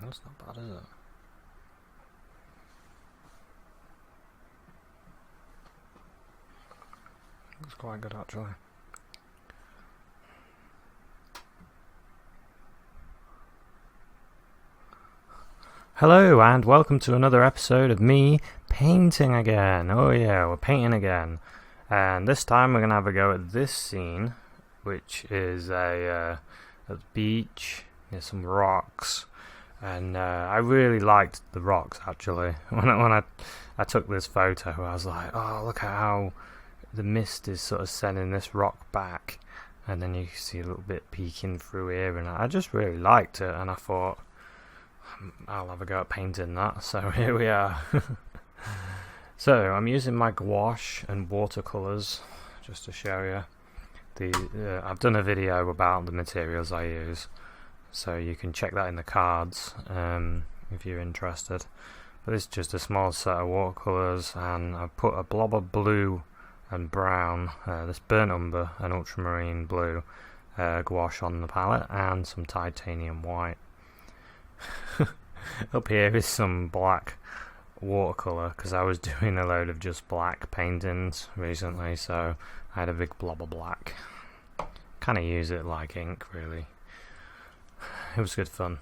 That's not bad, is it? Looks quite good actually. Hello and welcome to another episode of me painting again. Oh yeah, we're painting again. And this time we're going to have a go at this scene, which is a beach near some rocks. And I really liked the rocks actually. When I took this photo, I was like, oh, look at how the mist is sort of sending this rock back. And then you see a little bit peeking through here. And I just really liked it. And I thought, I'll have a go at painting that. So here we are. So I'm using my gouache and watercolours just to show you. I've done a video about the materials I use, so you can check that in the cards if you're interested. But this is just a small set of watercolours, and I've put a blob of blue and brown, this burnt umber and ultramarine blue gouache on the palette, and some titanium white. Up here is some black watercolour, because I was doing a load of just black paintings recently, so I had a big blob of black. Kind of use it like ink, really. It was good fun.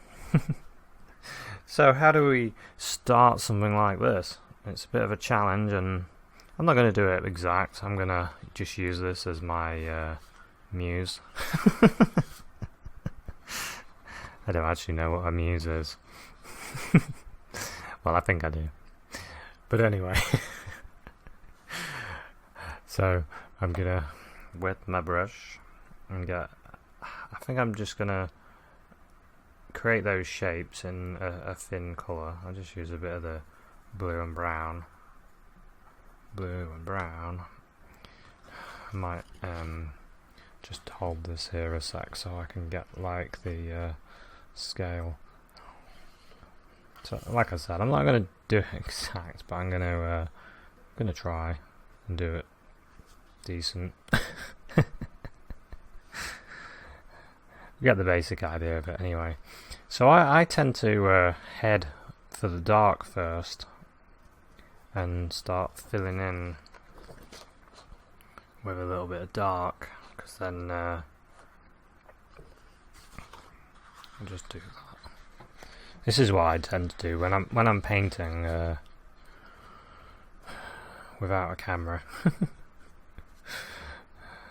So how do we start something like this? It's a bit of a challenge, and I'm not going to do it exact. I'm going to just use this as my muse. I don't actually know what a muse is. Well, I think I do. But anyway. So I'm going to wet my brush and I think I'm just going to create those shapes in a thin colour. I'll just use a bit of the blue and brown. I might just hold this here a sec so I can get like the scale. So like I said, I'm not going to do it exact, but I'm going to try and do it decent. You get the basic idea of it anyway. So I tend to head for the dark first and start filling in with a little bit of dark, because then I'll just do that. This is what I tend to do when I'm painting without a camera.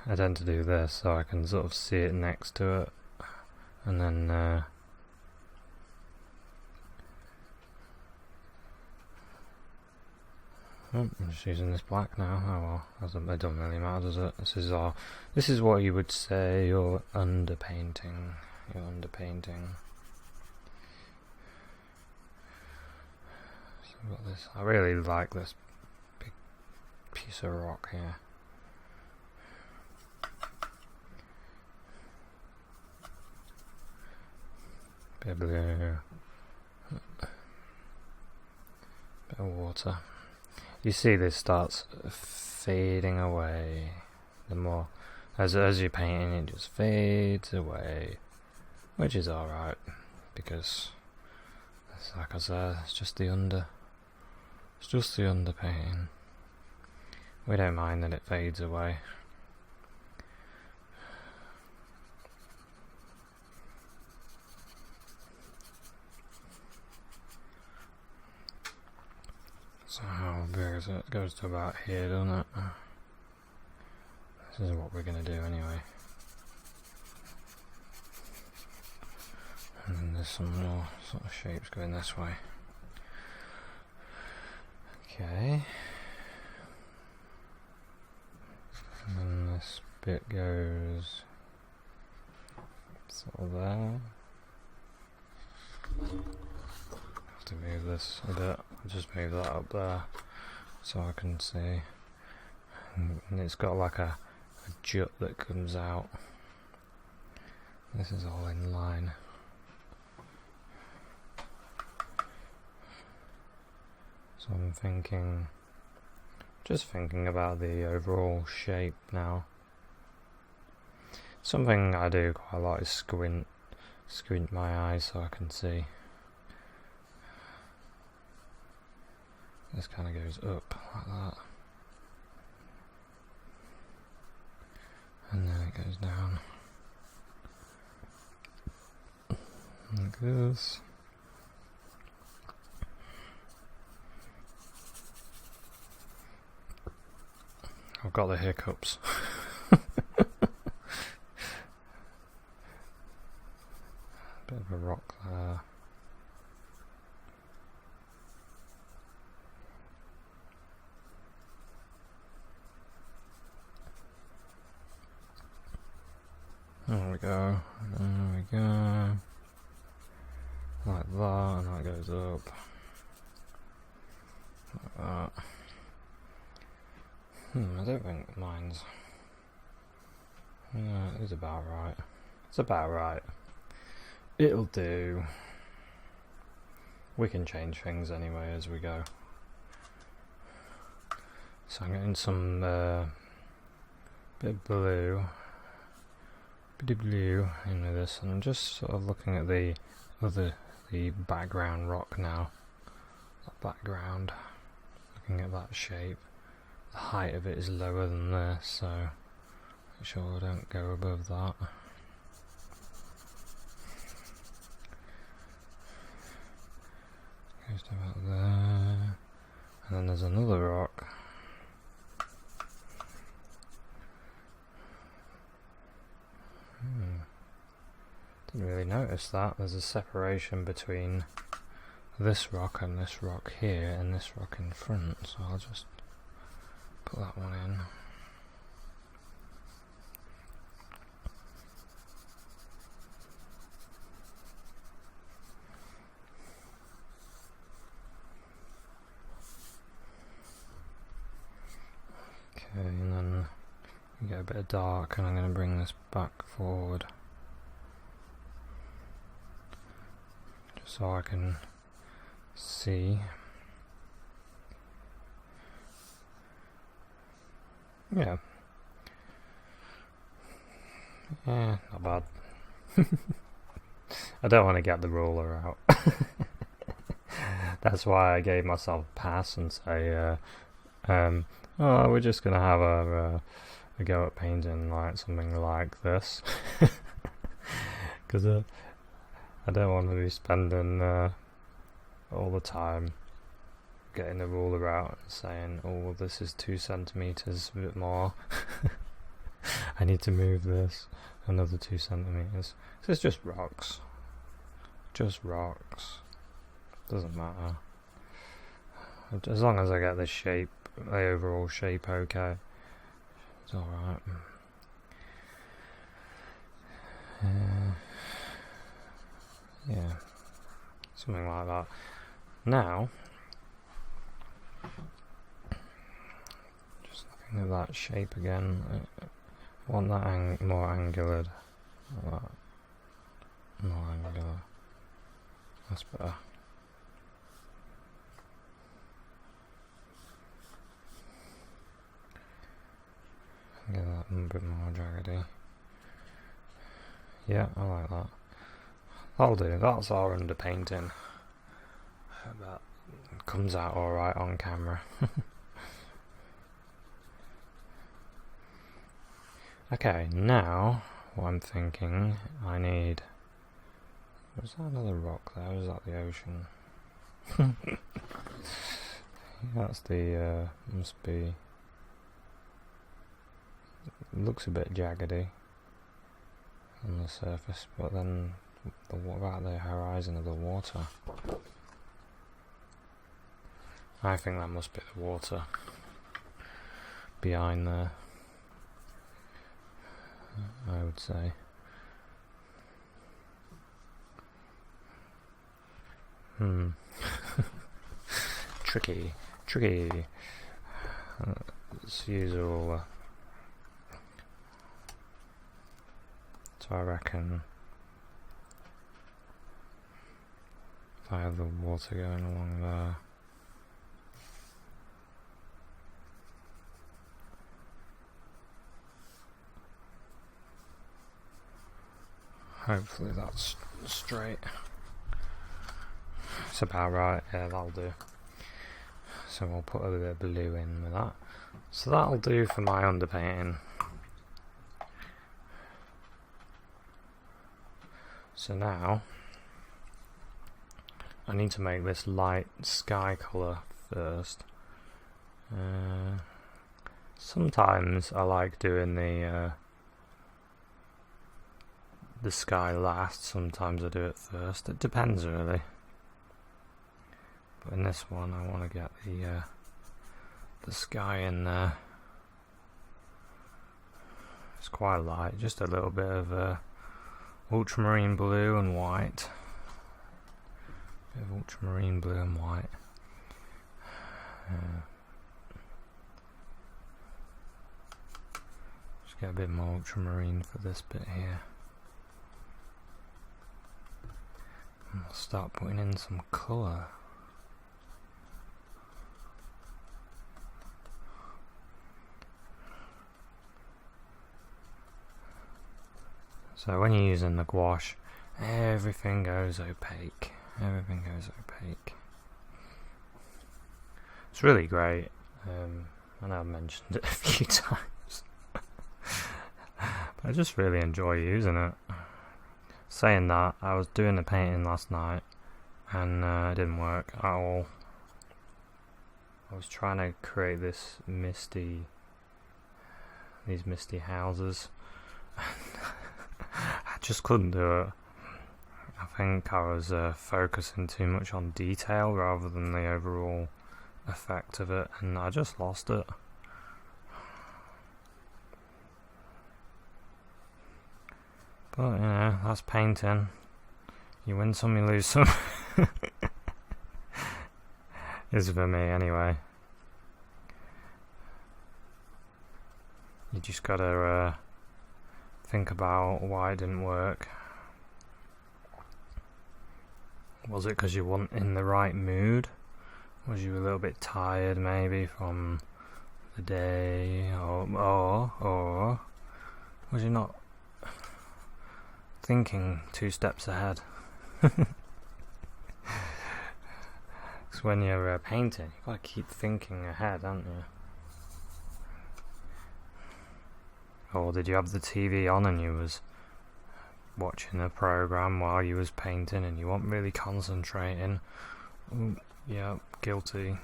I tend to do this so I can sort of see it next to it, and then I'm just using this black now. Oh well, it doesn't really matter, does it? This is what you would say you're underpainting. You're underpainting. So I've got this. I really like this big piece of rock here. Bit of blue, bit of water. You see this starts fading away. The more as you're painting, it just fades away, which is alright, because it's like I said, it's just the underpainting. We don't mind that it fades away. So how big is it? It goes to about here, doesn't it? This is what we're going to do anyway. And then there's some more sort of shapes going this way. Okay. And then this bit goes sort of there. Have to move this a bit. I'll just move that up there so I can see. And it's got like a jut that comes out. This is all in line. So I'm just thinking about the overall shape now. Something I do quite a lot is squint my eyes so I can see. this kind of goes up like that. And then it goes down. Like this. I've got the hiccups. Bit of a rock there. There we go. There we go. Like that, and that goes up. Like that. I don't think mine's... Yeah, it is about right. It's about right. It'll do. We can change things anyway as we go. So I'm getting some bit of blue into this, and I'm just sort of looking at the background rock now. That background, looking at that shape. The height of it is lower than this, so make sure I don't go above that. Goes to about there, and then there's another rock. Didn't really notice that. There's a separation between this rock and this rock here, and this rock in front, so I'll just put that one in. Okay, and then we get a bit of dark, and I'm going to bring this back forward just so I can see. Yeah, not bad. I don't want to get the ruler out. That's why I gave myself a pass and say, oh, we're just going to have a go at painting like something like this. Because I don't want to be spending all the time getting the ruler out and saying, oh, this is 2 centimeters, a bit more. I need to move this another 2 centimeters. So it's just rocks. Just rocks. Doesn't matter. As long as I get the shape, the overall shape okay, it's alright. Yeah, something like that. Now, just looking at that shape again, I want that more angular. Like that. More angular. That's better. Get that a bit more jaggedy. Yeah, I like that. That'll do. That's our underpainting. That comes out alright on camera. Okay, now what I'm thinking, I need... Was that another rock there? Or is that the ocean? That's the... must be... It looks a bit jaggedy on the surface, but then what about the horizon of the water? I think that must be the water behind there, I would say. Tricky. Let's use all so I reckon if I have the water going along there, hopefully that's straight. It's about right, yeah, that'll do. so we'll put a bit of blue in with that. So that'll do for my underpainting. So now I need to make this light sky colour first. Sometimes I like doing the sky last, sometimes I do it first. It depends really. But in this one I want to get the sky in there. It's quite light, just a little bit of ultramarine blue and white. Bit of ultramarine blue and white. Just get a bit more ultramarine for this bit here. And we'll start putting in some colour. So when you're using the gouache, everything goes opaque. Everything goes opaque. It's really great. I know I've mentioned it a few times. But I just really enjoy using it. Saying that, I was doing the painting last night and it didn't work at all. I was trying to create these misty houses. I just couldn't do it. I think I was focusing too much on detail rather than the overall effect of it, and I just lost it. But you know, that's painting. You win some, you lose some. Is for me anyway. You just gotta think about why it didn't work. Was it because you weren't in the right mood? Was you a little bit tired maybe from the day, or was you not thinking 2 steps ahead? Because when you're painting, you've got to keep thinking ahead, haven't you? Or did you have the TV on and you was watching a program while you was painting and you weren't really concentrating? Ooh, yeah, guilty.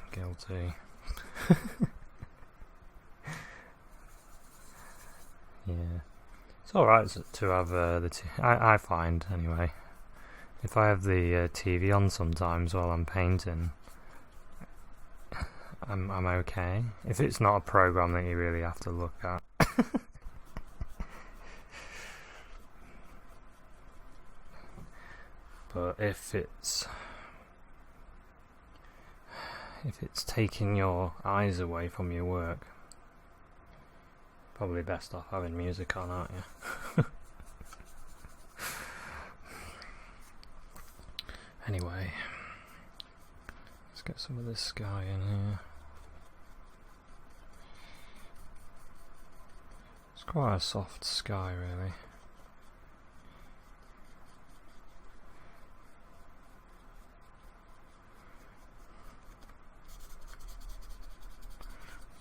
Yeah, it's alright to have I find anyway, if I have the TV on sometimes while I'm painting, I'm okay. If it's not a program that you really have to look at. But if it's taking your eyes away from your work, probably best off having music on, aren't you? Anyway, let's get some of this sky in here. It's quite a soft sky, really.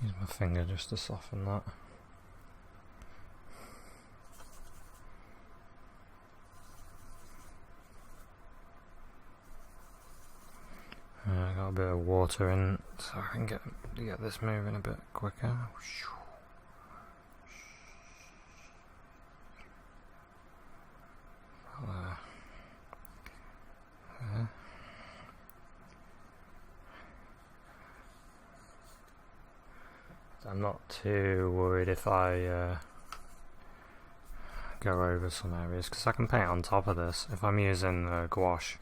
Use my finger just to soften that. I got a bit of water in, so I can get this moving a bit quicker. I'm not too worried if I go over some areas, because I can paint on top of this. If I'm using gouache,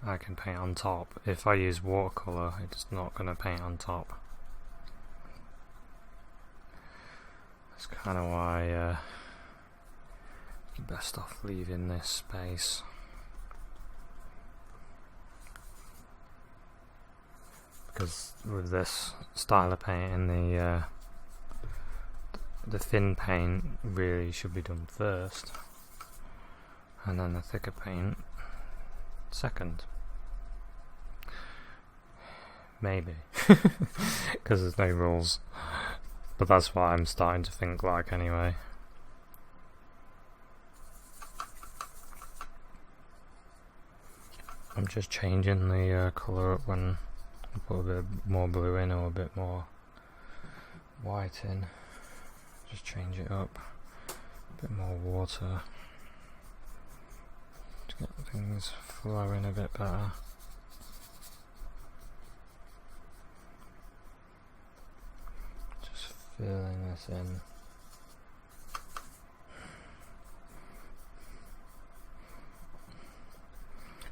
I can paint on top. If I use watercolour, it's not going to paint on top. That's kind of why you're best off leaving this space. Because with this style of painting, the thin paint really should be done first, and then the thicker paint second. Maybe. Because there's no rules. But that's what I'm starting to think like anyway. I'm just changing the colour up when I put a bit more blue in or a bit more white in. Just change it up. A bit more water. To get things flowing a bit better. Just filling this in.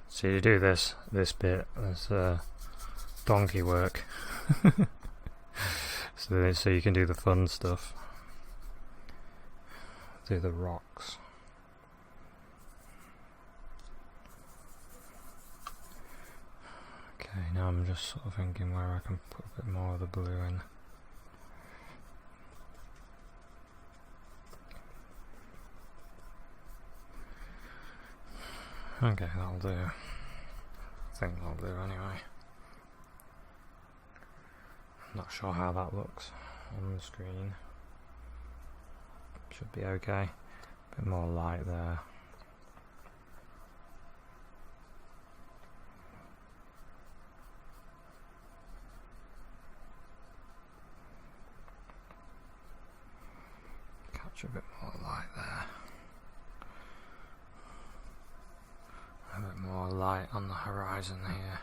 So you do this bit as donkey work. so you can do the fun stuff. Do the rocks. Okay, now I'm just sort of thinking where I can put a bit more of the blue in. Okay, that'll do. I think that'll do anyway. Not sure how that looks on the screen. Should be okay. Bit more light there. Catch a bit more light there. A bit more light on the horizon here.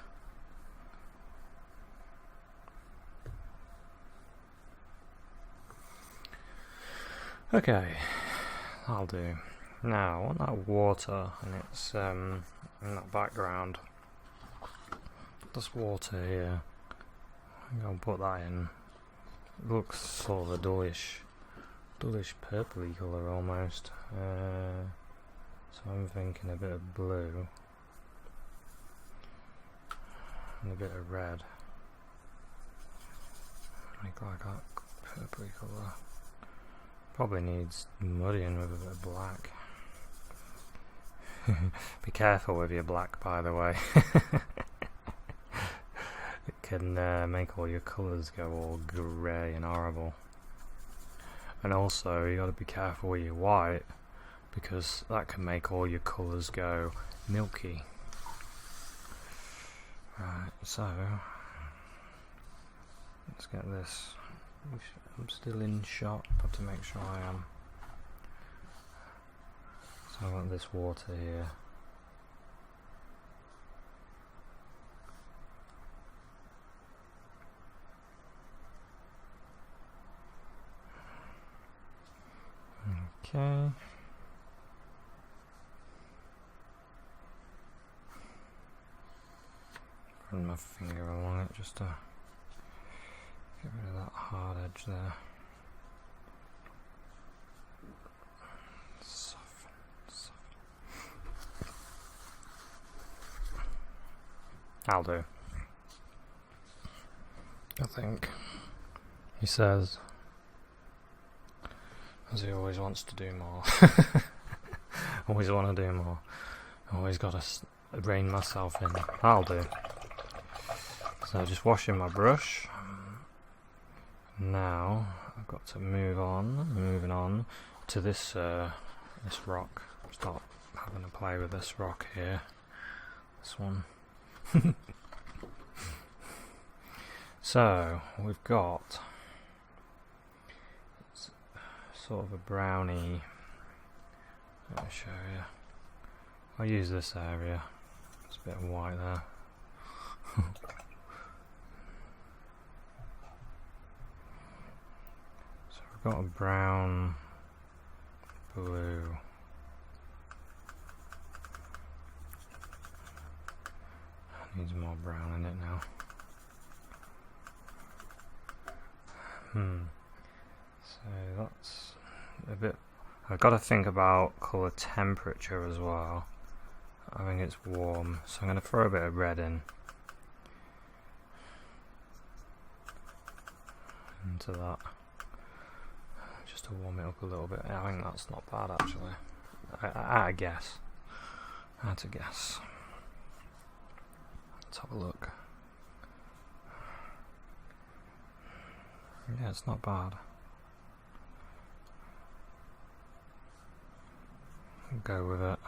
Okay, that'll do. Now, I want that water, and it's in that background. This water here, I'm going to put that in. It looks sort of a dullish purpley colour almost. So I'm thinking a bit of blue and a bit of red. Make like that purpley colour. Probably needs muddying with a bit of black. Be careful with your black, by the way. It can make all your colours go all grey and horrible. And also you got to be careful with your white, because that can make all your colours go milky. Right, so let's get this. I'm still in shot, got to make sure I am. So I want this water here. Okay. Run my finger along it just to get rid of that hard edge there. Soften. I'll do. I think. He says, as he always wants to do more. Always want to do more. Always got to rein myself in. I'll do. So just washing my brush. Now I've got to moving on to this this rock. Start having to play with this rock here. This one. So we've got sort of a brownie. Let me show you. I'll use this area. There's a bit of white there. So we've got a brown, blue. Needs more brown in it now. So that's a bit. I've got to think about colour temperature as well. I think it's warm, so I'm going to throw a bit of red into that, just to warm it up a little bit. I think that's not bad actually. I guess. I had to guess. Let's have a look. Yeah, it's not bad. I'll go with it.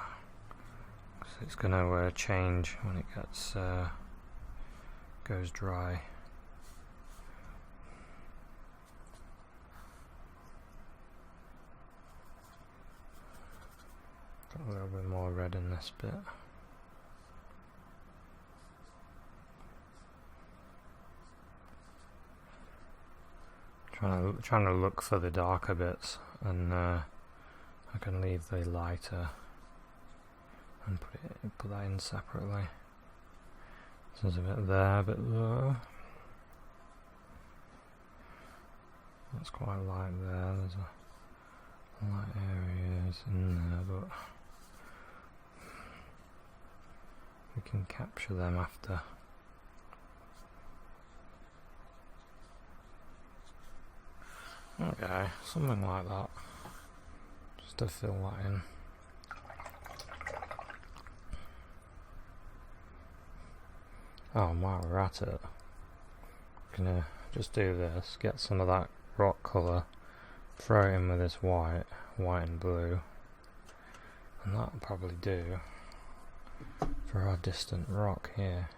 It's going to change when it gets goes dry. Got a little bit more red in this bit. Trying to look for the darker bits, and I can leave the lighter and put that in separately. So there's a bit there, a bit there. That's quite light there. There's a light areas in there, but we can capture them after. Okay, something like that, just to fill that in. Oh, while we're at it, I'm gonna just do this, get some of that rock colour, throw it in with this white and blue, and that'll probably do for our distant rock here.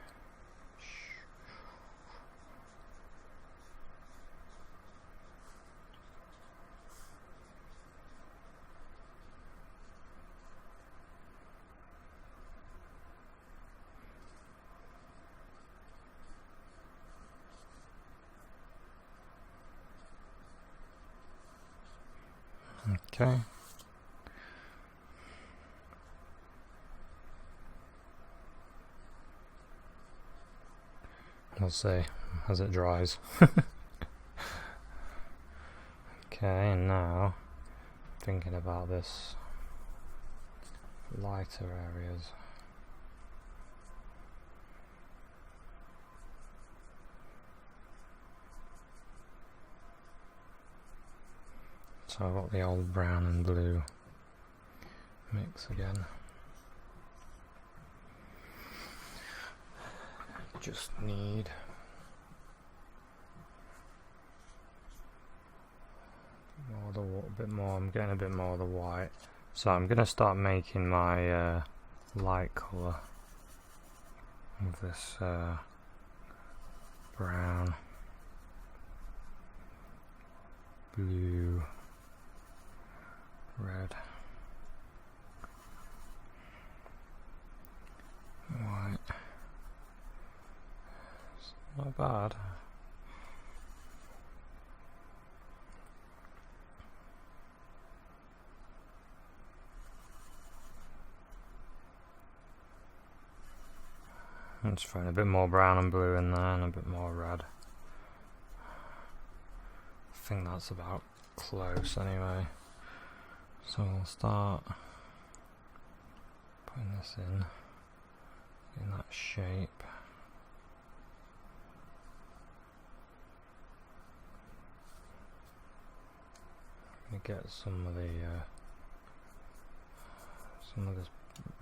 Okay. We'll see as it dries. Okay, and now thinking about this lighter areas. So I've got the old brown and blue mix again. Just need a bit more. I'm getting a bit more of the white. So I'm going to start making my light colour with this brown, blue, red, white. It's not bad. I'm just throwing a bit more brown and blue in there and a bit more red. I think that's about close anyway. So we'll start putting this in that shape. I'm gonna get some of this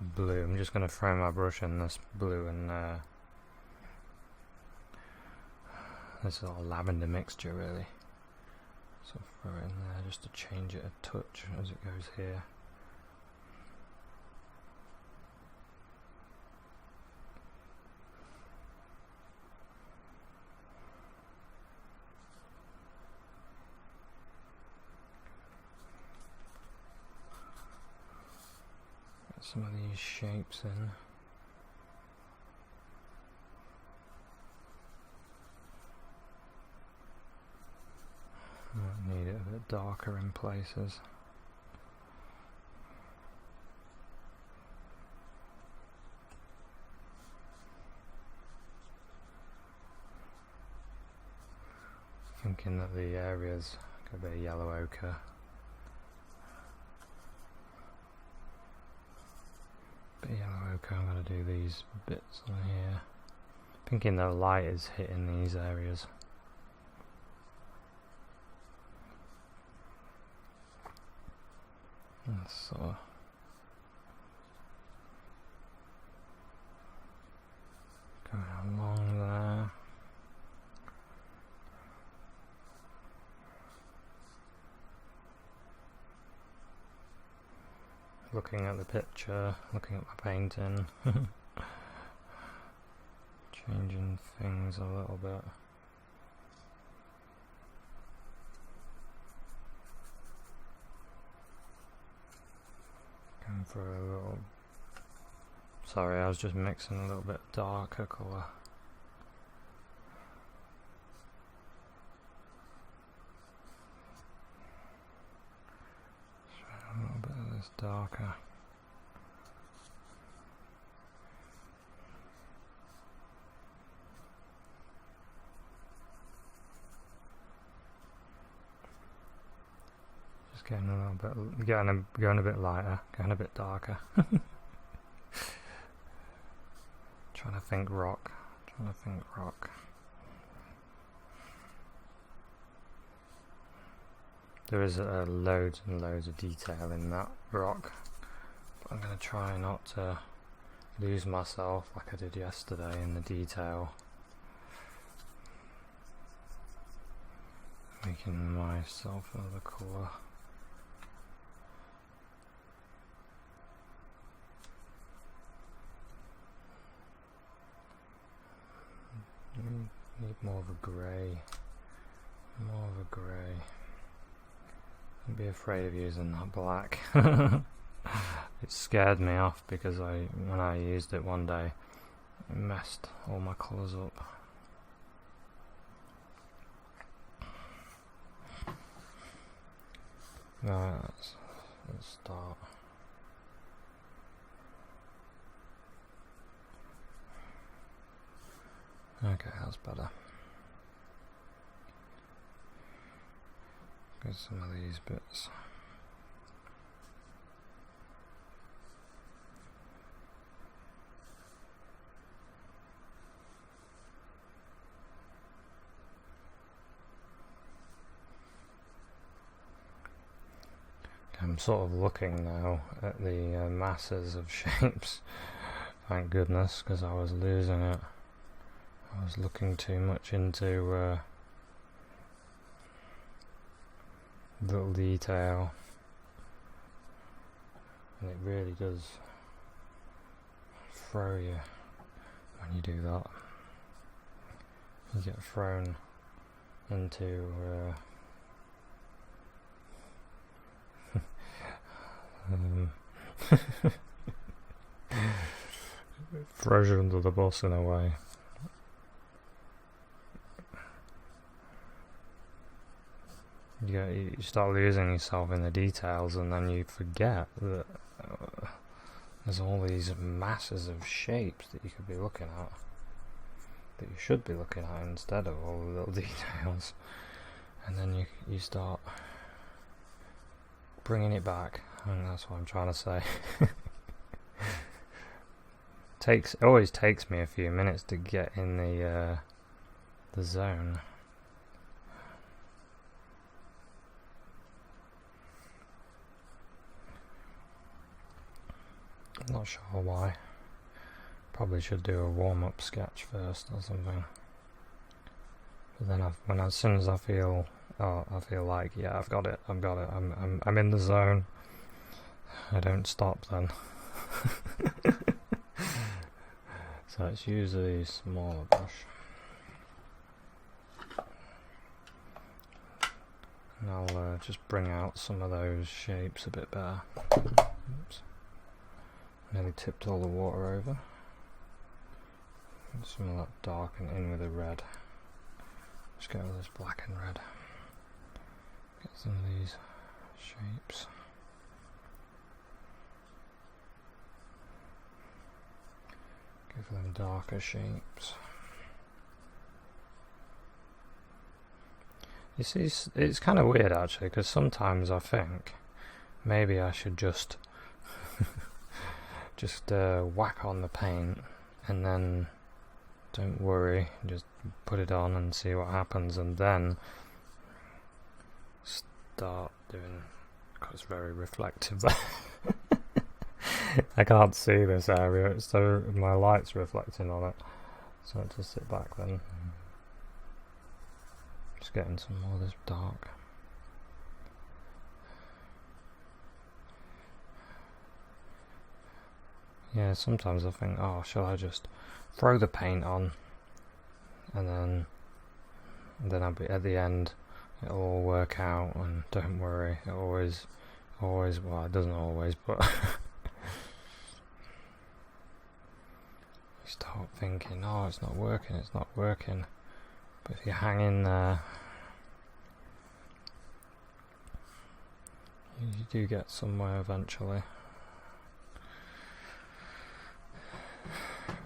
blue. I'm just gonna throw my brush in this blue and this is all lavender mixture really. So throw it in there just to change it a touch as it goes here. Get some of these shapes in. Might need it a bit darker in places. Thinking that the areas got a bit of yellow ochre. Bit of yellow ochre, I'm going to do these bits on here. Thinking the light is hitting these areas. So going along there. looking at the picture, looking at my painting, changing things a little bit. Going for a little... Sorry, I was just mixing a little bit darker colour. A little bit of this darker. Just getting a little bit, going a bit lighter, going a bit darker. Trying to think rock. There is loads and loads of detail in that rock, but I'm going to try not to lose myself like I did yesterday in the detail, making myself another colour. Need more of a grey. Don't be afraid of using that black. It scared me off because when I used it one day, it messed all my colours up. Right, let's start. Okay, that's better. Get some of these bits. I'm sort of looking now at the masses of shapes. Thank goodness, because I was losing it. I was looking too much into little detail, and it really does throw you when you do that. You get thrown into throws you under the bus in a way. You start losing yourself in the details, and then you forget that there's all these masses of shapes that you could be looking at, that you should be looking at instead of all the little details. And then you start bringing it back, and that's what I'm trying to say. It always takes me a few minutes to get in the zone. Not sure why. Probably should do a warm-up sketch first or something. But then as soon as I feel like, yeah, I've got it, I'm in the zone, I don't stop then. So it's usually a smaller brush. And I'll just bring out some of those shapes a bit better. Oops. Nearly tipped all the water over. And some of that darken in with the red. Just go with this black and red. Get some of these shapes. Give them darker shapes. You see, it's kind of weird actually, because sometimes I think maybe I should just whack on the paint and then don't worry, just put it on and see what happens, and then start doing, because it's very reflective. I can't see this area, so my light's reflecting on it, so I just sit back then. Just getting some more of this dark. Yeah, sometimes I think, oh, shall I just throw the paint on, and then I'll be at the end, it'll all work out, and don't worry, it always, well, it doesn't always, but you start thinking, oh, it's not working, but if you hang in there, you do get somewhere eventually.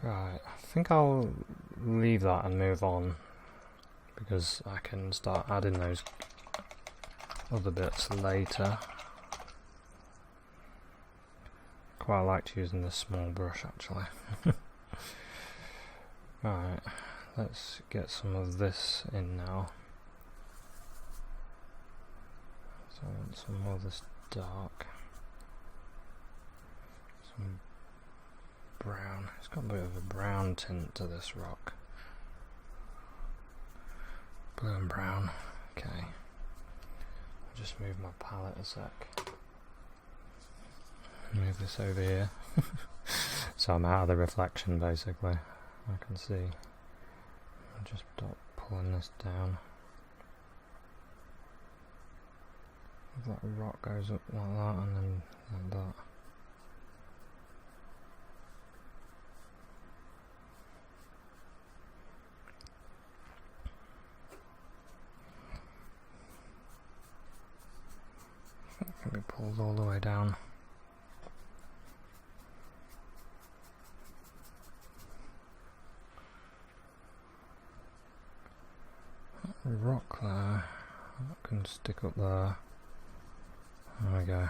Right, I think I'll leave that and move on, because I can start adding those other bits later. Quite liked using this small brush actually. Right, let's get some of this in now. So I want some more of this dark, some brown. It's got a bit of a brown tint to this rock. Blue and brown. Okay. I'll just move my palette a sec. Move this over here. So I'm out of the reflection basically. I can see. I'll just start pulling this down. If that rock goes up like that and then like that. Can be pulled all the way down. That rock there, that can stick up there. There we go.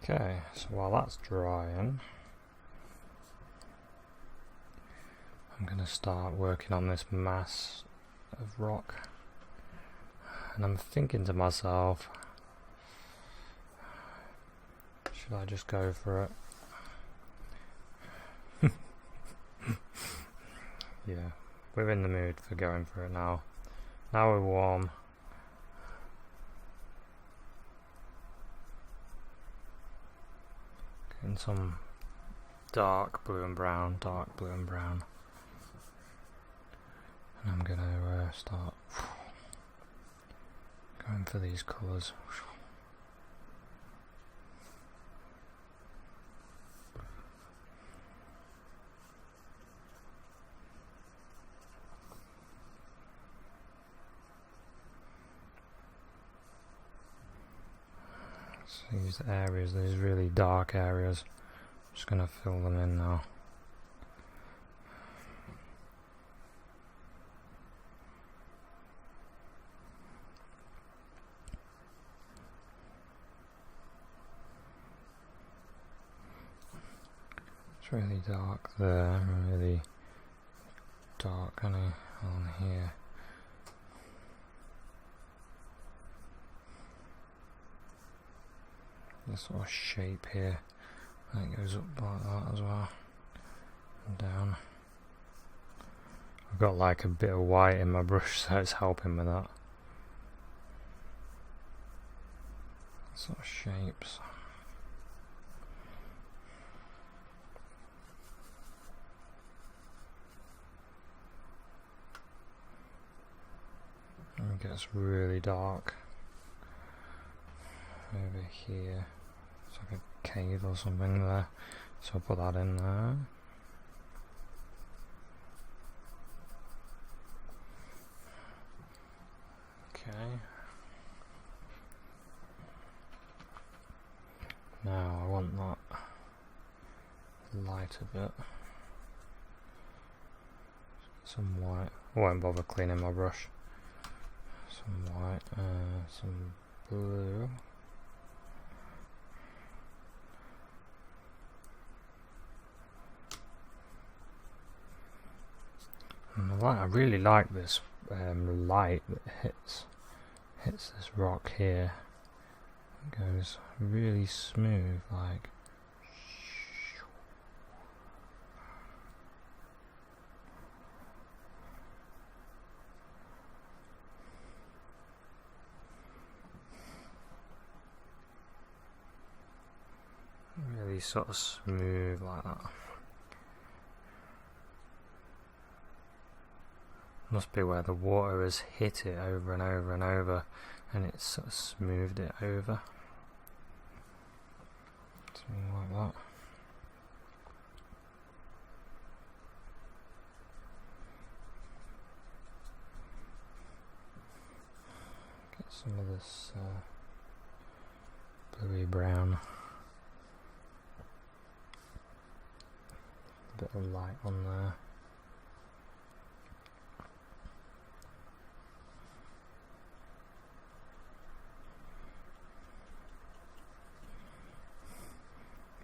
Okay, so while that's drying, I'm going to start working on this mass of rock, and I'm thinking to myself, should I just go for it? Yeah, we're in the mood for going for it now. Now we're warm. Getting some dark blue and brown, And I'm going to start going for these colours. So these areas, these really dark areas, I'm just going to fill them in now. It's really dark there, really dark on here. This sort of shape here, that goes up like that as well, and down. I've got like a bit of white in my brush, so it's helping with that. Sort of shapes. And it gets really dark over here. It's like a cave or something there, so I'll put that in there. Okay. Now I want that light a bit. Some white. I won't bother cleaning my brush. Some white, some blue. And I really like this light that hits this rock here. It goes really smooth, like. sort of smooth like that. Must be where the water has hit it over and over and over, and it's sort of smoothed it over. Something like that. Get some of this bluey brown. A bit of light on there.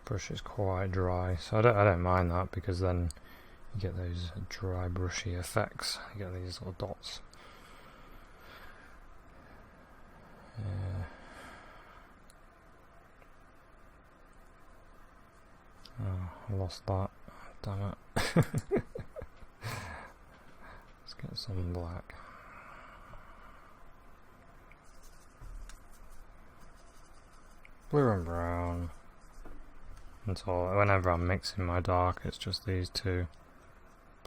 Brush is quite dry, so I don't mind that, because then you get those dry brushy effects. You get these little dots. Oh, I lost that. Damn it. Let's get some black. Blue and brown. That's all. Whenever I'm mixing my dark, it's just these two,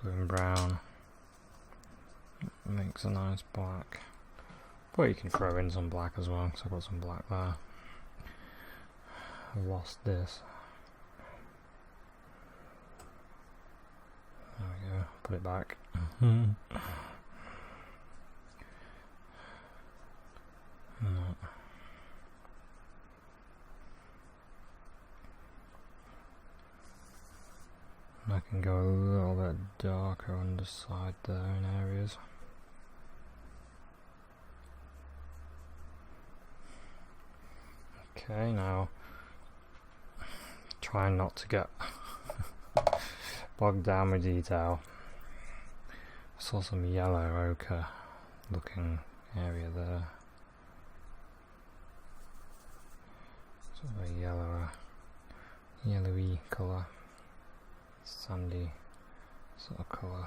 blue and brown. It makes a nice black. But you can throw in some black as well, because I've got some black there. I lost this. There we go. Put it back. No. I can go a little bit darker on the side there in areas. Okay, now trying not to get bogged down with detail. I saw some yellow ochre looking area there. Sort of a yellowy colour. Sandy sort of colour.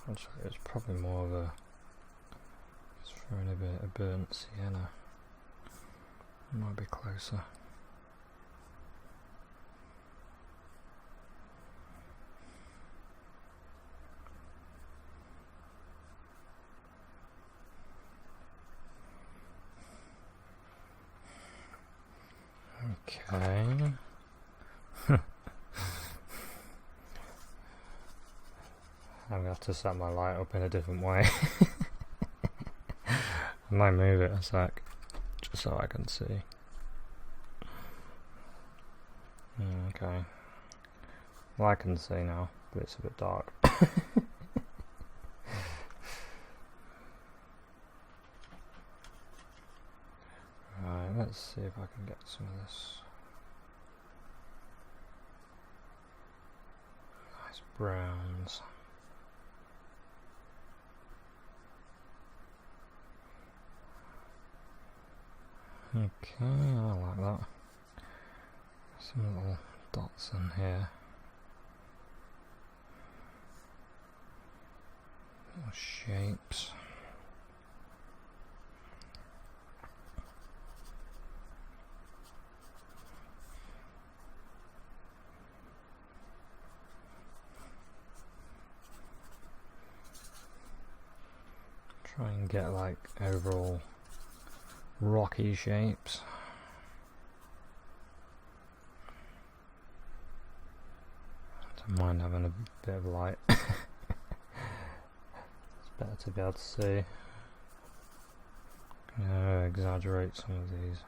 Actually, it's probably more of a, just throwing a bit of burnt sienna. It might be closer. Okay. I'm gonna have to set my light up in a different way. I might move it a sec, just so I can see. Okay. Well, I can see now, but it's a bit dark. Right, let's see if I can get some of this nice browns. Okay, I like that. Some little dots in here. Little shapes. Try and get like overall rocky shapes. Don't mind having a bit of light. It's better to be able to see. Exaggerate some of these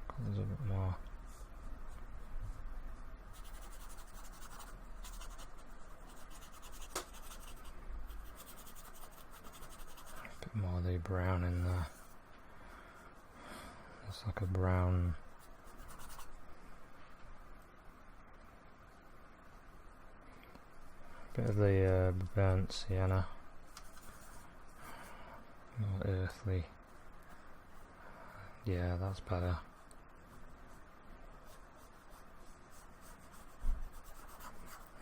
colours a bit more. A bit more of the brown in there. It's like a brown. Bit of the burnt sienna. More earthly. Yeah, that's better.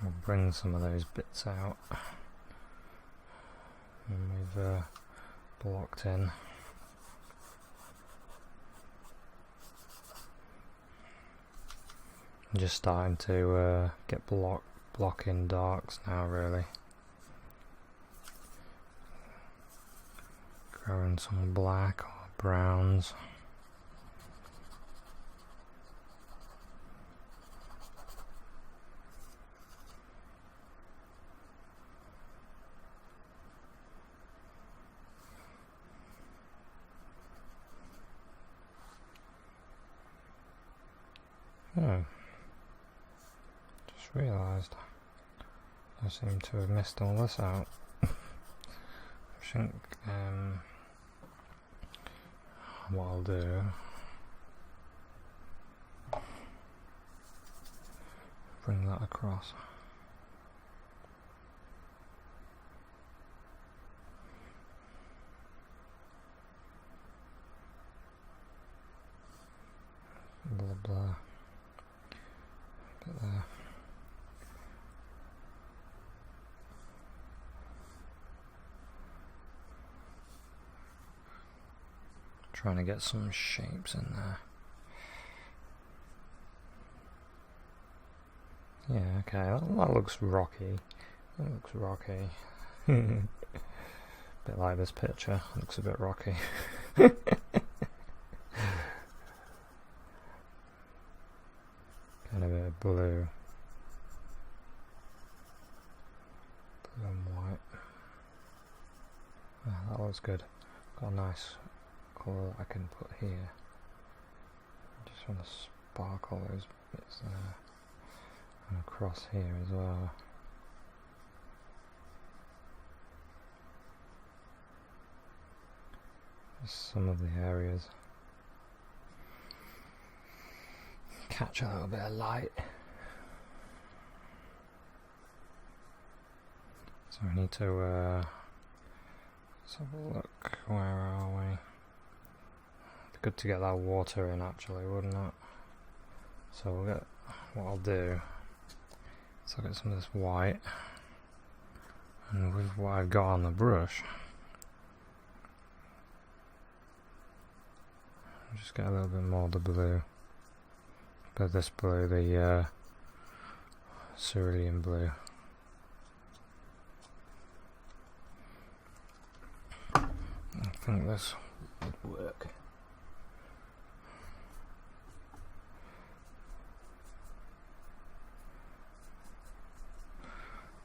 We'll bring some of those bits out. And we've blocked in. I'm just starting to get blocking darks now, really. Growing some black or browns. Oh, just realised I seem to have missed all this out. I think what I'll do, bring that across. Blah blah. Bit there. Trying to get some shapes in there. Yeah, okay, that looks rocky. That looks rocky. Bit like this picture, looks a bit rocky. Kind of a blue. Blue and white. Ah, that looks good. Got a nice colour that I can put here. Just want to sparkle those bits there. And across here as well. Just some of the areas. Catch a little bit of light. So we need to let's have a look. Where are we? It's good to get that water in, actually, wouldn't it? So we'll get, what I'll do is I'll get some of this white, and with what I've got on the brush, I'll just get a little bit more of the blue. But this blue, the cerulean blue. I think this would work.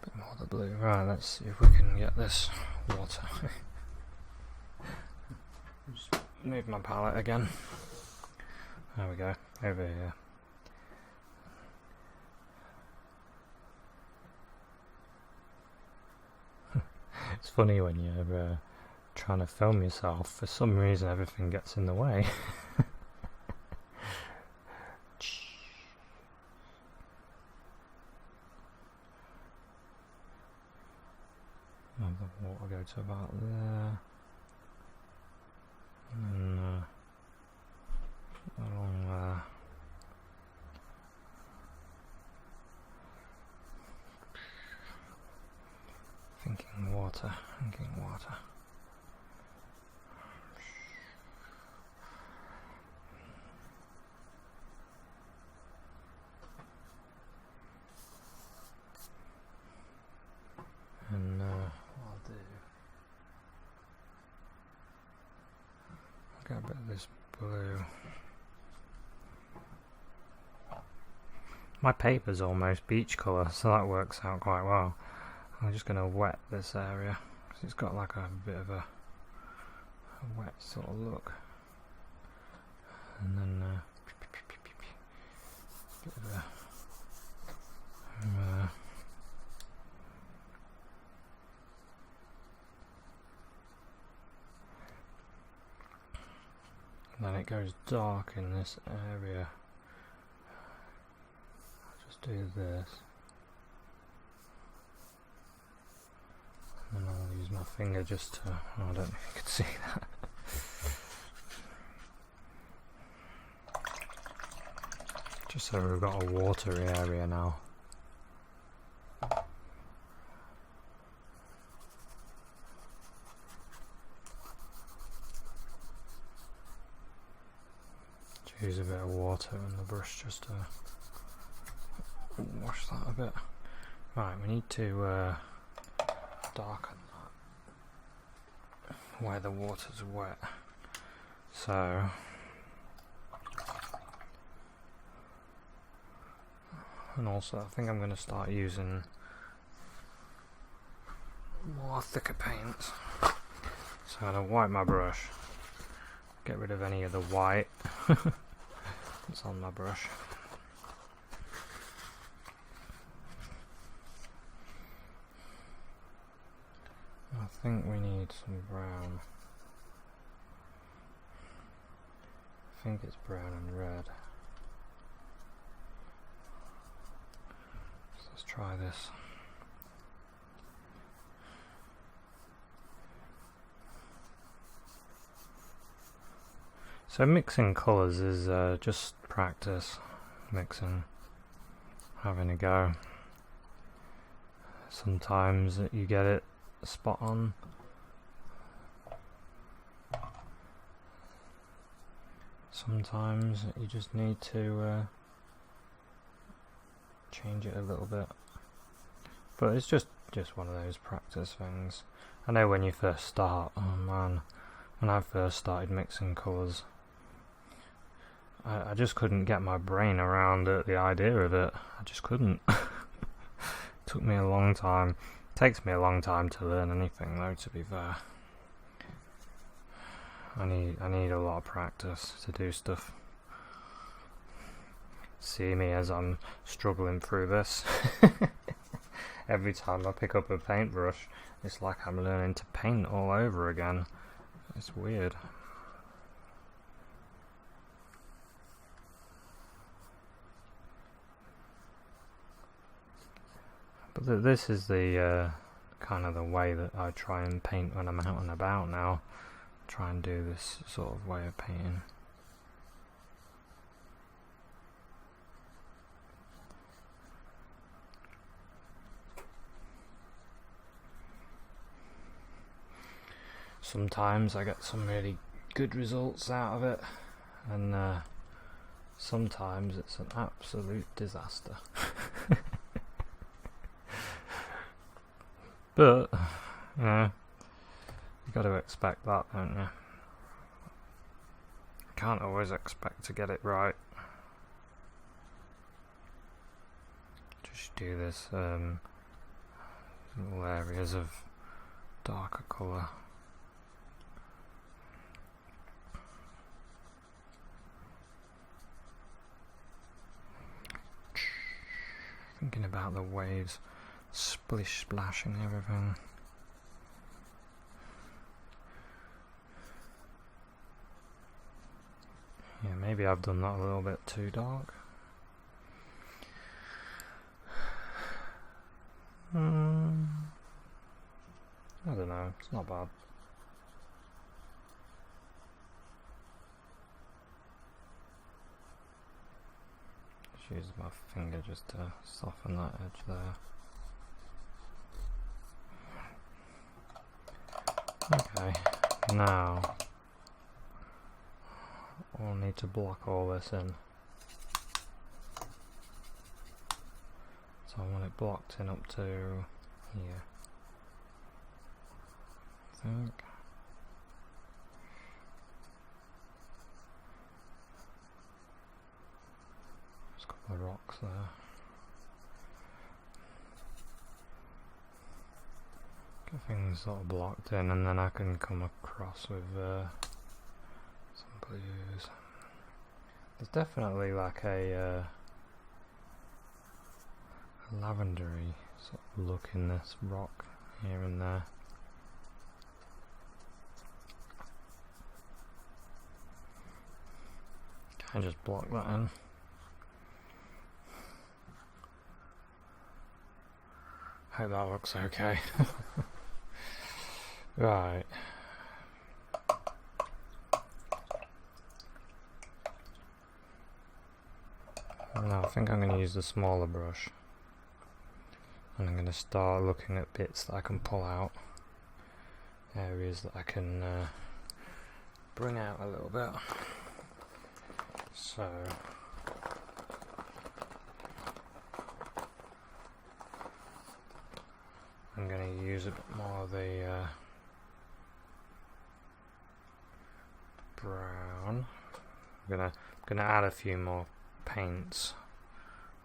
Bit more of the blue. Right, let's see if we can get this water. Just move my palette again. There we go, over here. It's funny when you're trying to film yourself, for some reason everything gets in the way. Let the water go to about there. And then along there. Thinking water. And what I'll do, I'll get a bit of this blue. My paper's almost beach colour, so that works out quite well. I'm just going to wet this area, because it's got like a bit of a wet sort of look. And then bit of a then it goes dark in this area. I'll just do this. And I'll use my finger just to, oh, I don't know if you can see that. Just so we've got a watery area now. Use a bit of water on the brush just to wash that a bit. Right, we need to darken that where the water's wet. So and also I think I'm going to start using more thicker paints. So I'm going to wipe my brush, get rid of any of the white that's on my brush. I think we need some brown. I think it's brown and red. So let's try this. So mixing colours is just practice, mixing, having a go. Sometimes you get it spot on. Sometimes you just need to change it a little bit. But it's just one of those practice things. I know when you first start, oh man, when I first started mixing colours, I just couldn't get my brain around the idea of it. I just couldn't. Took me a long time. Takes me a long time to learn anything though, to be fair. I need a lot of practice to do stuff. See me as I'm struggling through this. Every time I pick up a paintbrush, it's like I'm learning to paint all over again. It's weird. But this is the kind of the way that I try and paint when I'm out and about now. Try and do this sort of way of painting. Sometimes I get some really good results out of it, and sometimes it's an absolute disaster. But, you know, you got to expect that, don't you? Can't always expect to get it right. Just do this little areas of darker colour. Thinking about the waves splish splashing everything. Yeah, maybe I've done that a little bit too dark. I don't know, it's not bad. Just use my finger just to soften that edge there. Okay, now we'll need to block all this in. So I want it blocked in up to here, I think. There's a couple of rocks there. Get things sort of blocked in, and then I can come across with some blues. There's definitely like a lavendery sort of look in this rock here and there. Can I just block that in? Hope that looks okay. Right. Now I think I'm going to use the smaller brush, and I'm going to start looking at bits that I can pull out, areas that I can bring out a little bit. So use a bit more of the brown. I'm gonna add a few more paints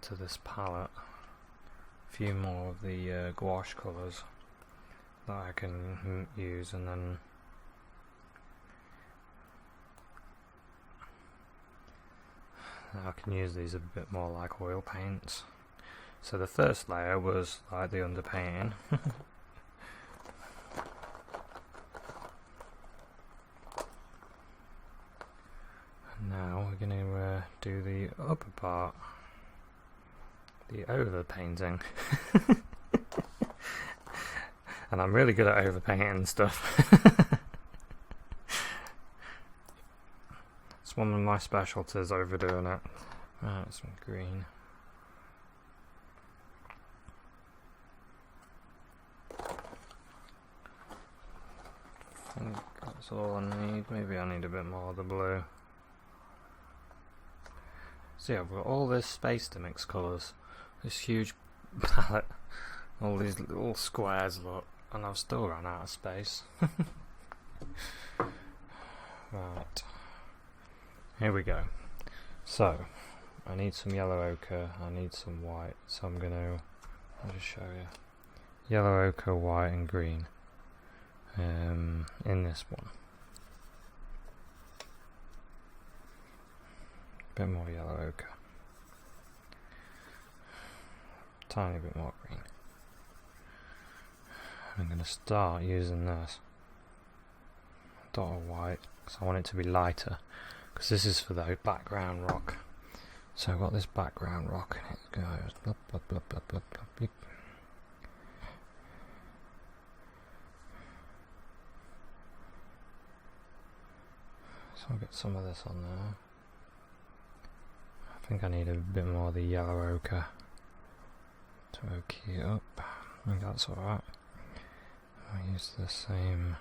to this palette. A few more of the gouache colours that I can use, and then I can use these a bit more like oil paints. So the first layer was like the underpainting. And now we're going to do the upper part, the overpainting. And I'm really good at overpainting stuff. It's one of my specialties, overdoing it. Right, some green. I think that's all I need. Maybe I need a bit more of the blue. See, I've got all this space to mix colours. This huge palette. All these little squares, look. And I've still run out of space. Right. Here we go. So, I need some yellow ochre, I need some white, so I'll just show you. Yellow ochre, white and green. In this one. Bit more yellow ochre. Tiny bit more green. I'm going to start using this dot of white because I want it to be lighter, because this is for the background rock. So I've got this background rock and it goes blub, blub, blub, blub, blub, blub, blub. So I'll get some of this on there. I think I need a bit more of the yellow ochre to okie it up. I think that's alright. I'll use the same.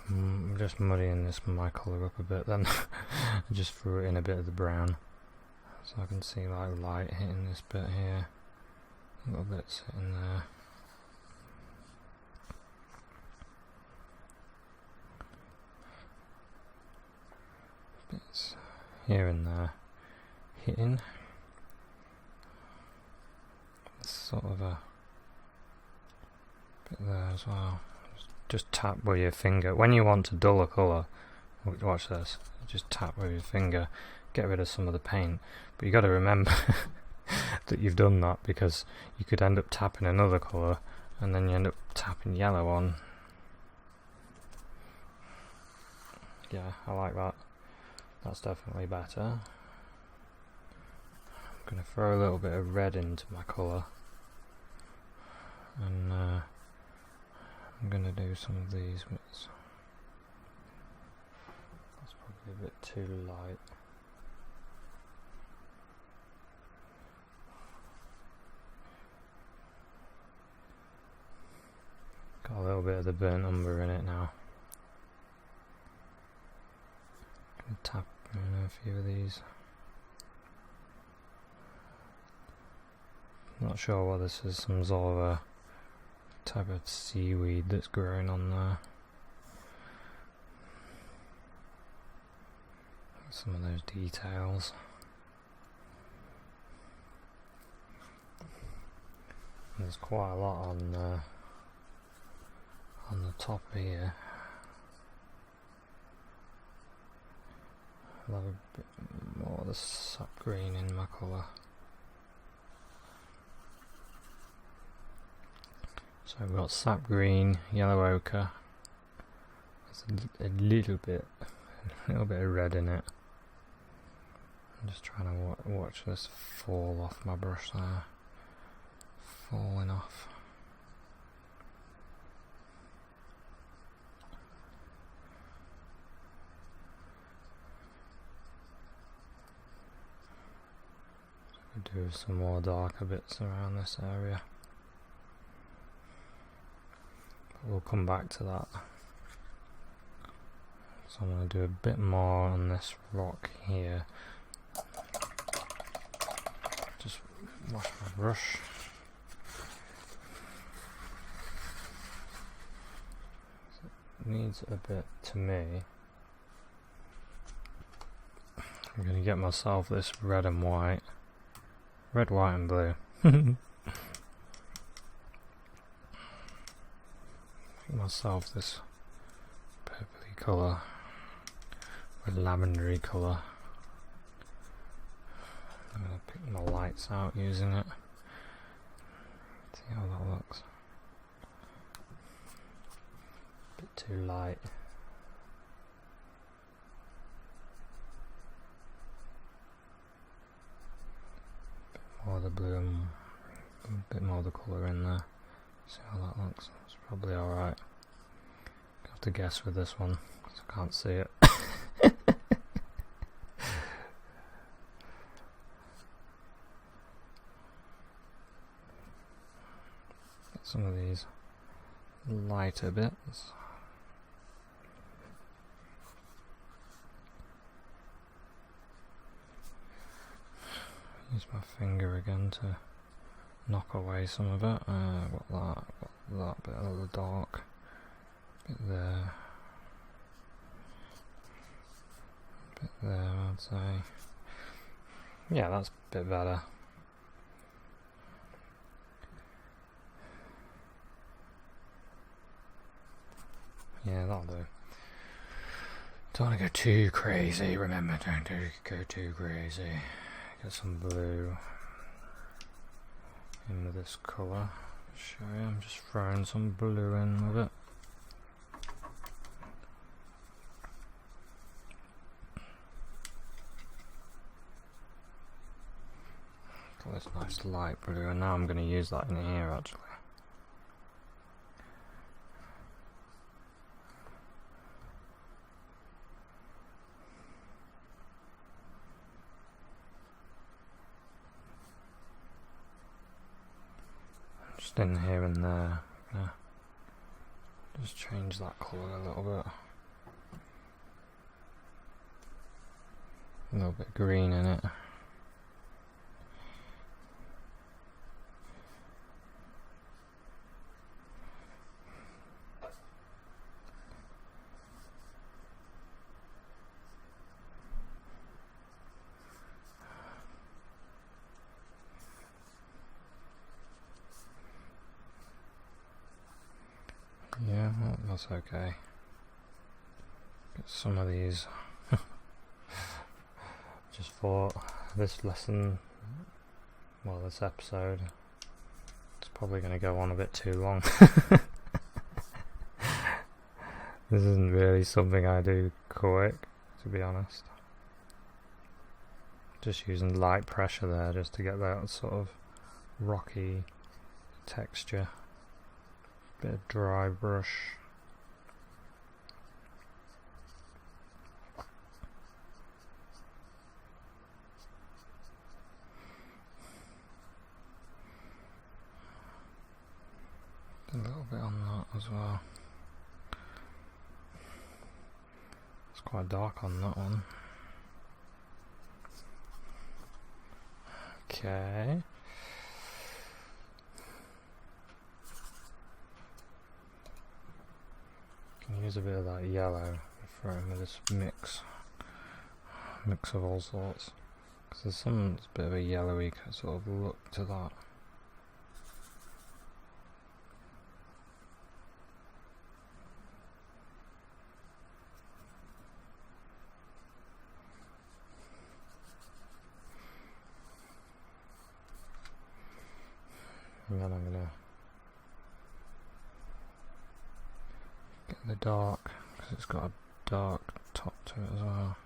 I'm just muddying my colour up a bit then. I just threw it in a bit of the brown so I can see like light hitting this bit here. A little bit sitting there. Bits here and there hitting. It's sort of a bit there as well. Just tap with your finger. When you want to dull a colour, watch this, just tap with your finger, get rid of some of the paint. But you got to remember that you've done that, because you could end up tapping another colour and then you end up tapping yellow on. Yeah, I like that. That's definitely better. I'm going to throw a little bit of red into my colour, and I'm going to do some of these bits. That's probably a bit too light. Got a little bit of the burnt umber in it now. Gonna tap in a few of these. Not sure what this is, some sort of a type of seaweed that's growing on there. Some of those details. There's quite a lot on the top here. I'll have a bit more of the sap green in my colour. So we've got sap green, yellow ochre. There's a little bit of red in it. I'm just trying to watch this fall off my brush there. Falling off. Do some more darker bits around this area. But we'll come back to that. So I'm going to do a bit more on this rock here. Just wash my brush. It needs a bit to me. I'm going to get myself this red and white. Red, white and blue. Make myself this purpley colour with lavendery colour. I'm going to pick my lights out using it. See how that looks. A bit too light. More of the blue and a bit more of the colour in there. See how that looks. It's probably alright. Have to guess with this one because I can't see it. Get some of these lighter bits. Use my finger again to knock away some of it. Got that bit of the dark bit there. Bit there, I'd say. Yeah, that's a bit better. Yeah, that'll do. Don't want to go too crazy, remember, don't go too crazy. Get some blue in with this colour. Show you, I'm just throwing some blue in with it. Got this nice light blue, and now I'm going to use that in here actually. Just in here and there, yeah. Just change that colour a little bit. A little bit green in it. Yeah, that's okay. Get some of these. Just thought this lesson, well, this episode, it's probably going to go on a bit too long. This isn't really something I do quick, to be honest. Just using light pressure there just to get that sort of rocky texture. Bit of dry brush. A little bit on that as well. It's quite dark on that one. Okay. Can use a bit of that yellow for with this mix of all sorts. Because there's some bit of a yellowy sort of look to that. And then I'm going to get the dark, because it's got a dark top to it as well.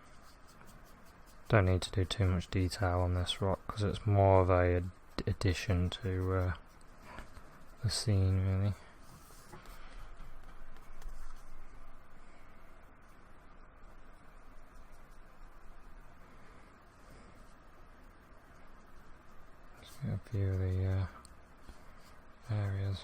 Don't need to do too much detail on this rock, because it's more of a addition to the scene, really. Let's get a few of the areas.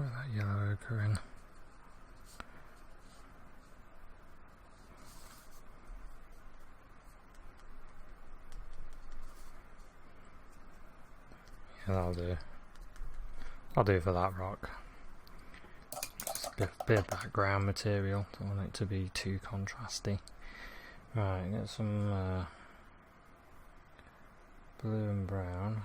throw that yellow ochre in. Yeah, that'll do. I'll do for that rock. Just a bit of background material. Don't want it to be too contrasty. Right, get some blue and brown.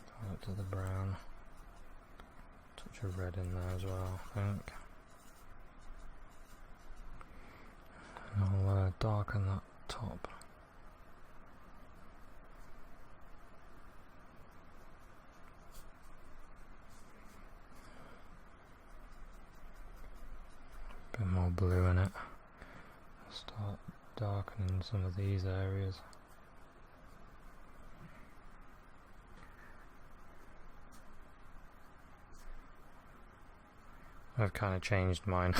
Go up to the brown. Touch of red in there as well, I think. And I'll darken that top. Bit more blue in it. Start darkening some of these areas. I've kind of changed mine.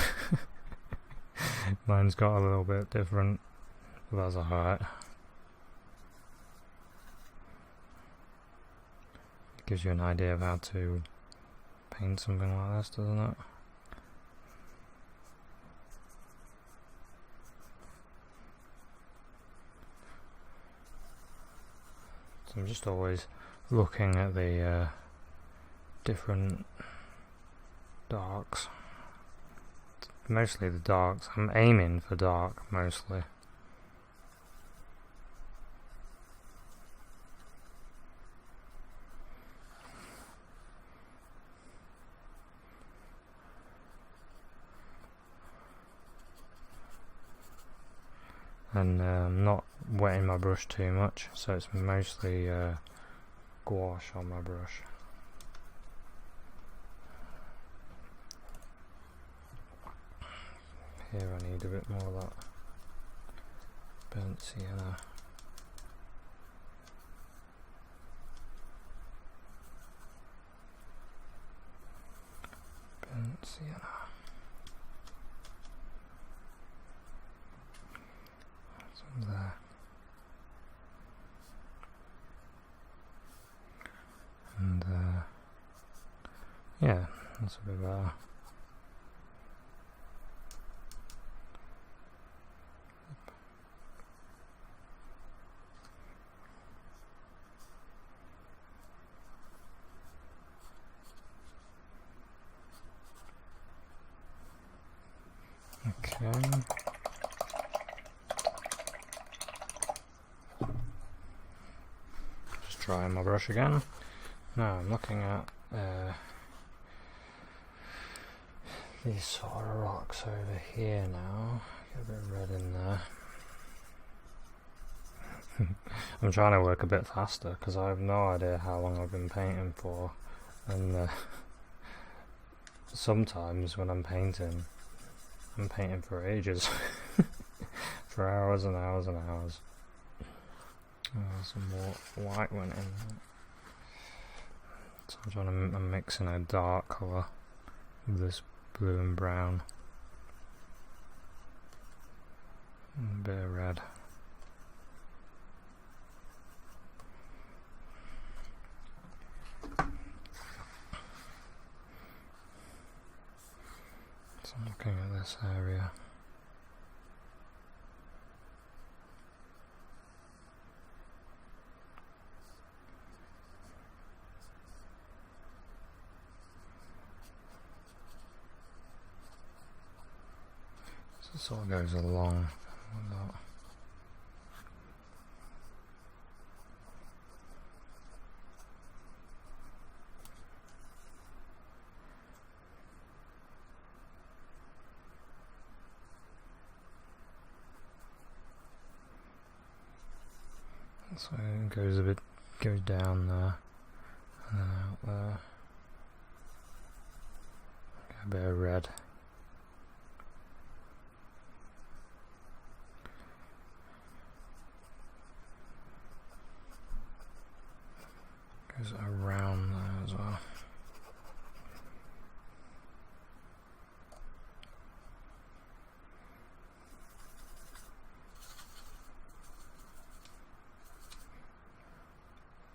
Mine's got a little bit different, but that's alright. Gives you an idea of how to paint something like this, doesn't it? So I'm just always looking at the different darks. Mostly the darks. I'm aiming for dark mostly. And I'm not wetting my brush too much, so it's mostly gouache on my brush. Here I need a bit more of that burnt sienna. Burnt sienna. Some there. And yeah, that's a bit better. Okay. Just trying my brush again. Now I'm looking at these sort of rocks over here now. Get a bit of red in there. I'm trying to work a bit faster because I have no idea how long I've been painting for, and sometimes when I'm painting for ages. For hours and hours and hours. Oh, some more white went in there. So I'm mixing a dark colour with this blue and brown. And a bit of red. So I'm looking at this area. So it sort of goes along like that. So it goes down there, and then out there. Get a bit of red. Goes around there as well.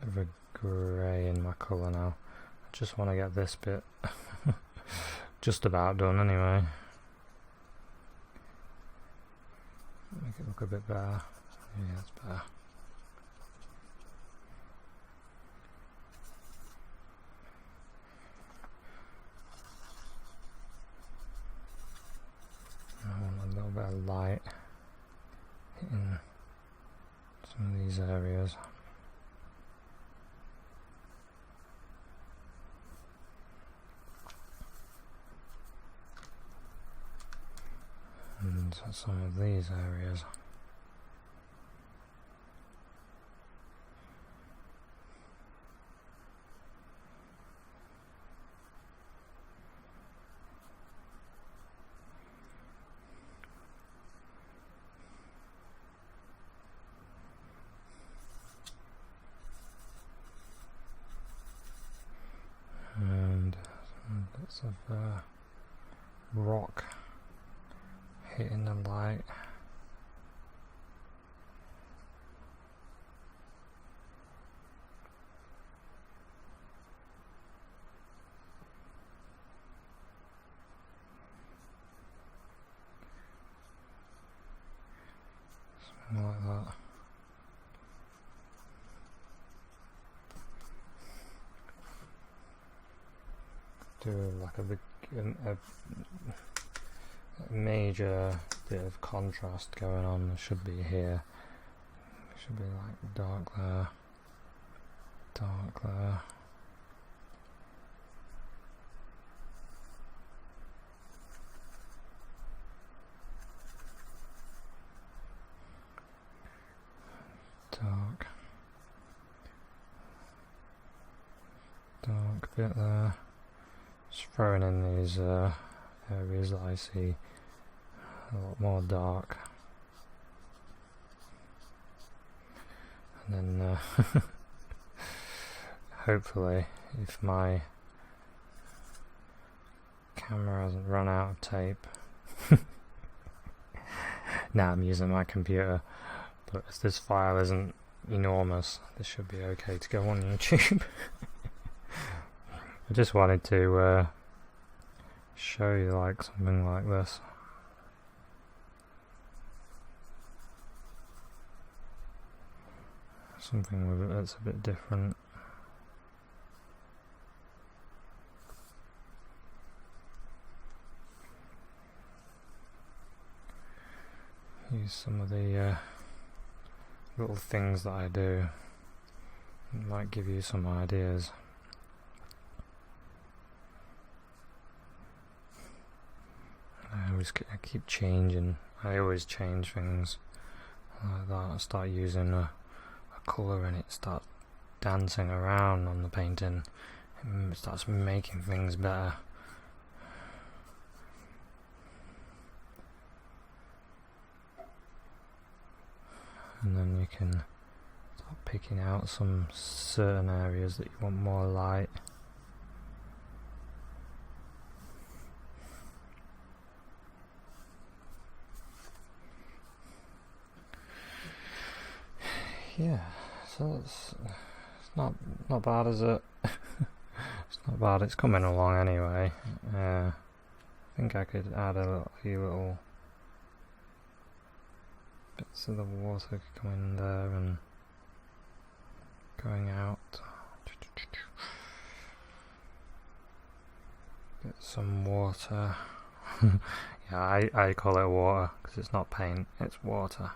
Bit of a grey in my colour now. I just want to get this bit just about done anyway. Make it look a bit better. Yeah, it's better. I want a little bit of light hitting some of these areas. And some of these areas. And some bits of rock hitting the light. Something like that. Do like a major bit of contrast going on. It should be here. It should be like dark there, dark there. Dark. Dark bit there. Just throwing in these areas that I see a lot more dark, and then hopefully, if my camera hasn't run out of tape, now I'm using my computer, but if this file isn't enormous, this should be okay to go on YouTube. I just wanted to show you like something like this. Something with it that's a bit different. Use some of the little things that I do. It might give you some ideas. I keep changing. I always change things like that. I start using a colour and it starts dancing around on the painting. It starts making things better. And then you can start picking out some certain areas that you want more light. Yeah, so it's not bad, is it? It's not bad. It's coming along anyway. I think I could add a few little bits of the water coming there and going out. Get some water. Yeah, I call it water because it's not paint, it's water.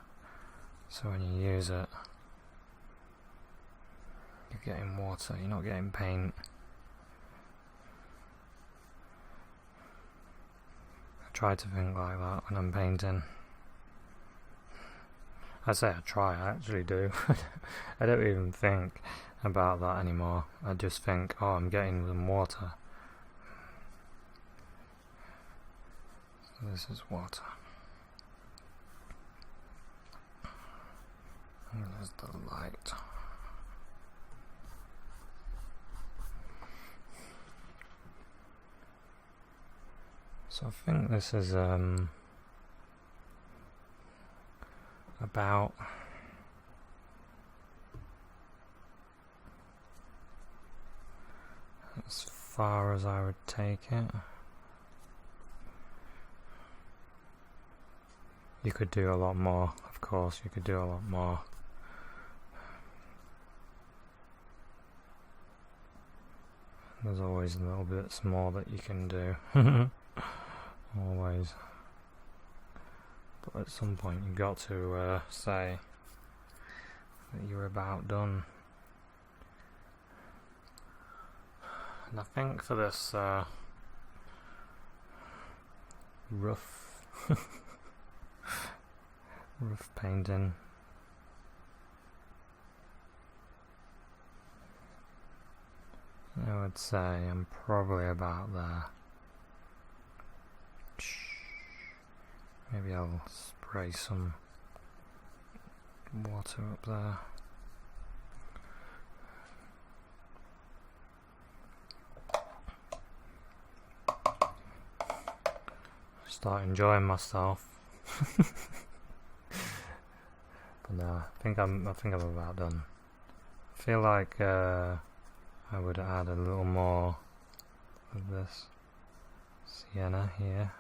So when you use it, you're getting water, you're not getting paint. I try to think like that when I'm painting. I say I try, I actually do. I don't even think about that anymore. I just think, oh, I'm getting some water. So this is water. And there's the light. So I think this is about far as I would take it. You could do a lot more, of course, you could do a lot more. There's always a little bit more that you can do. Always. But at some point you've got to say that you're about done. And I think for this rough rough painting, I would say I'm probably about there. Maybe I'll spray some water up there. Start enjoying myself. But no, I think I'm about done. I feel like I would add a little more of this sienna here.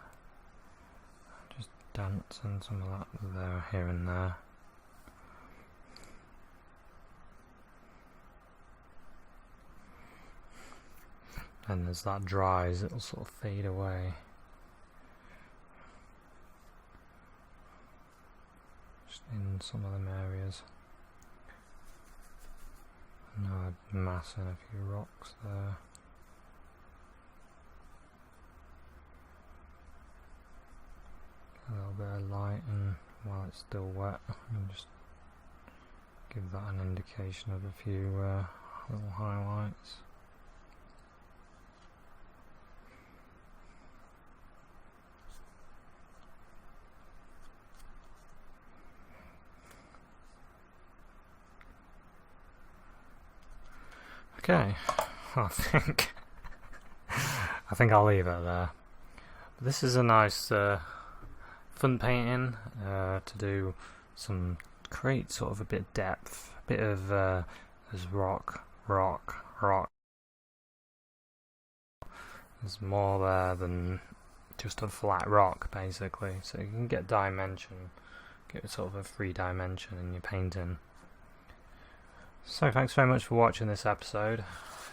Just dancing some of that there, here and there. And as that dries, it'll sort of fade away. Just in some of them areas. Now I'm massing a few rocks there. A little bit of light, and while it's still wet, and just give that an indication of a few little highlights. Okay, I think I'll leave it there. But this is a nice fun painting to do some, create sort of a bit of depth, a bit of there's rock. There's more there than just a flat rock, basically. So you can get dimension, get sort of a 3-dimension in your painting. So thanks very much for watching this episode.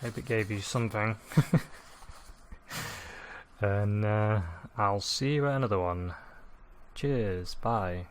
Hope it gave you something. And I'll see you at another one. Cheers, bye.